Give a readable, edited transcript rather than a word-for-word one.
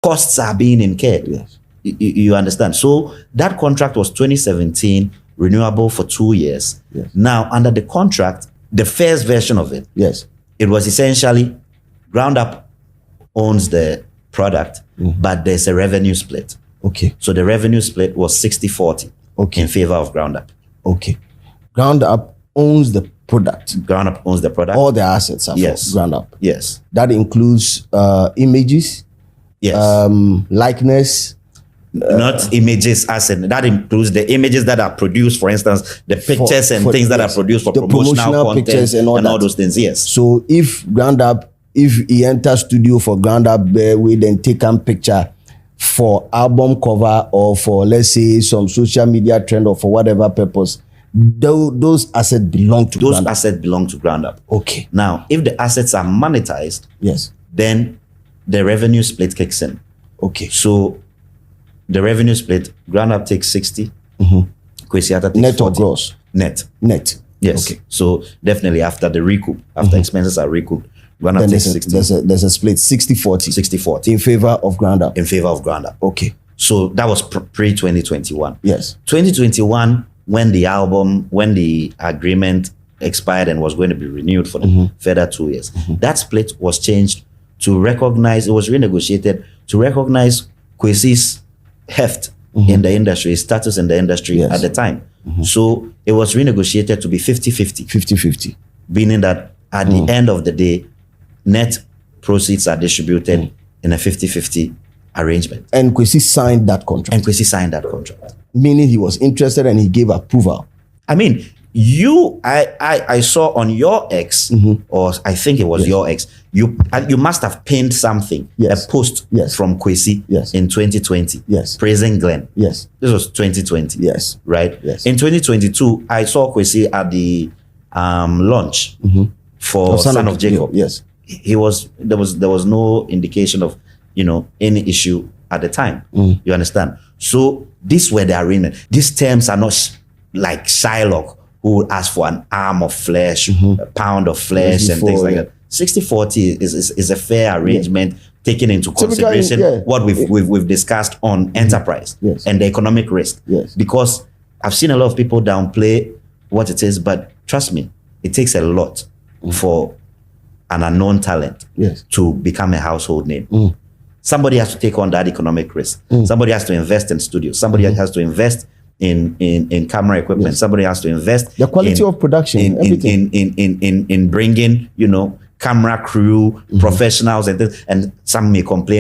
costs are being incurred. Yes. You understand? So that contract was 2017, renewable for 2 years. Yes. Now, under the contract, the first version of it, yes, it was essentially Ground Up owns the product, but there's a revenue split. Okay. So the revenue split was 60-40 Okay. in favor of Ground Up. Okay. Ground Up owns the product. Ground Up owns the product. All the assets are Yes. for Ground Up. Yes. That includes images, Yes. likeness. Not images as in that includes the images that are produced, for instance, the pictures and for- things that yes. are produced for The promotional content pictures and all that. those things. Yes. So if Ground Up, if he enters studio for Ground Up, we then take a picture for album cover or for, let's say, some social media trend or for whatever purpose, those assets belong to Those Ground Up. assets belong to Ground Up. Okay. Now, if the assets are monetized, Yes. then the revenue split kicks in. Okay. So the revenue split, Ground Up takes 60, Kwesi takes Net or 40. gross? Net. Net. Yes. Okay. So definitely after the recoup, after expenses are recouped, Ground Up Then takes there's 60, there's a split 60-40 60-40 in favor of Ground Up. in favor of Ground Up. Okay. So that was pre-2021. Yes. 2021, when the agreement expired and was going to be renewed for the further 2 years, that split was changed to recognize, it was renegotiated to recognize Kwesi's heft in the industry, his status in the industry Yes. at the time. So it was renegotiated to be 50-50, 50-50. meaning that at the end of the day, net proceeds are distributed in a 50-50 arrangement. And Kwesi signed that contract, And Kwesi signed that contract. meaning he was interested and he gave approval. I mean, I saw on your X, or I think it was your X, you must have pinned something, Yes. a post Yes. from Kwesi Yes. in 2020, Yes. praising Glen. Yes. This was 2020, Yes. right? Yes. In 2022, I saw Kwesi at the launch for Son of Jacob. Yes. There was no indication of any issue at the time. You understand? So these were the arrangement. These terms are not like Shylock, who would ask for an arm of flesh, a pound of flesh, and things like that. 60-40 is a fair arrangement, taking into consideration what we've discussed on enterprise and the economic risk. Yes. Because I've seen a lot of people downplay what it is, but trust me, it takes a lot for an unknown talent to become a household name. Somebody has to take on that economic risk. Somebody has to invest in studios. Somebody has to invest in camera equipment. Somebody has to invest the quality of production, in bringing camera crew, professionals, and some may complain